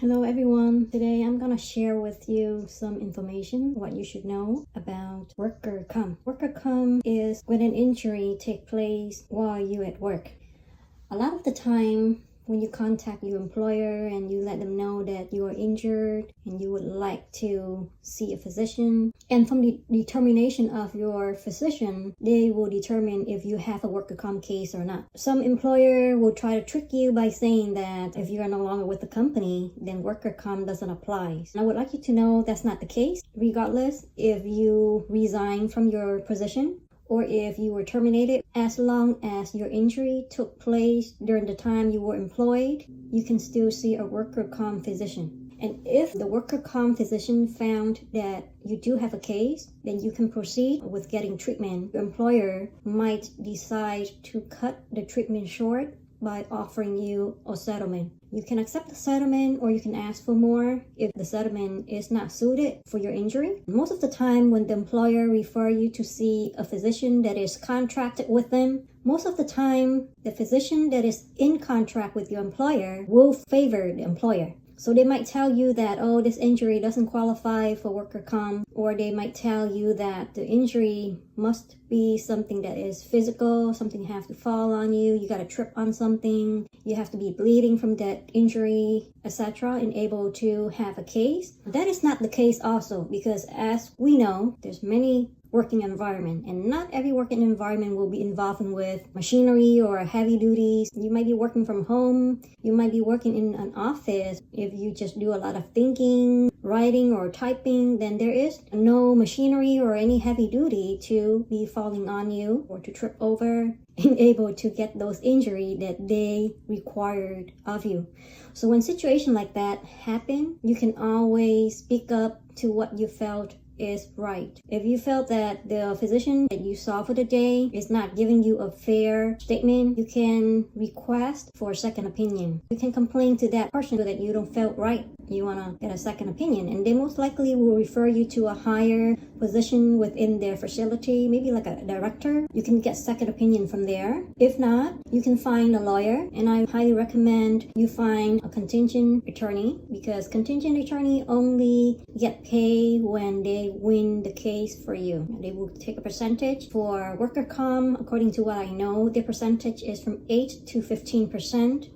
Hello everyone. Today I'm gonna share with you some information, what you should know about worker comp. Worker comp is when an injury takes place while you're at work. A lot of the time when you contact your employer and you let them know that you are injured and you would like to see a physician, and from the determination of your physician, they will determine if you have a worker comp case or not. Some employer will try to trick you by saying that if you are no longer with the company, then worker comp doesn't apply. And I would like you to know that's not the case. Regardless if you resign from your position or if you were terminated, as long as your injury took place during the time you were employed, you can still see a worker comp physician. And if the worker comp physician found that you do have a case, then you can proceed with getting treatment. Your employer might decide to cut the treatment short by offering you a settlement. You can accept the settlement or you can ask for more if the settlement is not suited for your injury. Most of the time when the employer refer you to see a physician that is contracted with them, most of the time the physician that is in contract with your employer will favor the employer. So they might tell you that, oh, this injury doesn't qualify for worker comp, or they might tell you that the injury must be something that is physical, something have to fall on you, you got to trip on something, you have to be bleeding from that injury, etc., and able to have a case. That is not the case also, because as we know, there's many working environment, and not every working environment will be involving with machinery or heavy duties. You might be working from home, you might be working in an office. If you just do a lot of thinking, writing or typing, then there is no machinery or any heavy duty to be falling on you or to trip over and able to get those injuries that they required of you. So when situation like that happen, you can always speak up to what you felt is right. If you felt that the physician that you saw for the day is not giving you a fair statement, you can request for a second opinion. You can complain to that person that you don't felt right. You want to get a second opinion, and they most likely will refer you to a higher position within their facility, maybe like a director. You can get second opinion from there. If not, you can find a lawyer, and I highly recommend you find a contingent attorney, because contingent attorney only get paid when they win the case for you. They will take a percentage. For worker comp, according to what I know, the percentage is from 8 to 15%.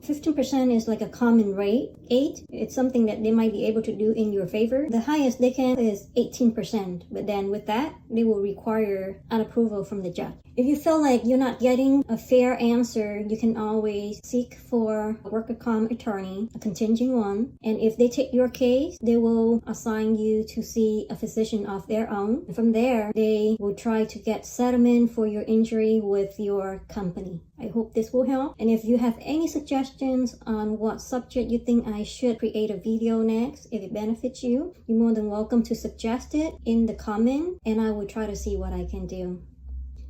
15% is like a common rate. 8, it's something that they might be able to do in your favor. The highest they can is 18%, but then with that, they will require an approval from the judge. If you feel like you're not getting a fair answer, you can always seek for a worker comp attorney, a contingent one, and if they take your case, they will assign you to see a physician of their own. And from there, they will try to get settlement for your injury with your company. I hope this will help. And if you have any suggestions on what subject you think I should create a video next, if it benefits you, you're more than welcome to suggest it in the comment, and I will try to see what I can do.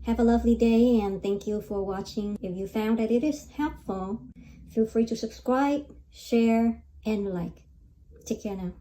Have a lovely day, and thank you for watching. If you found that it is helpful, feel free to subscribe, share, and like. Take care now.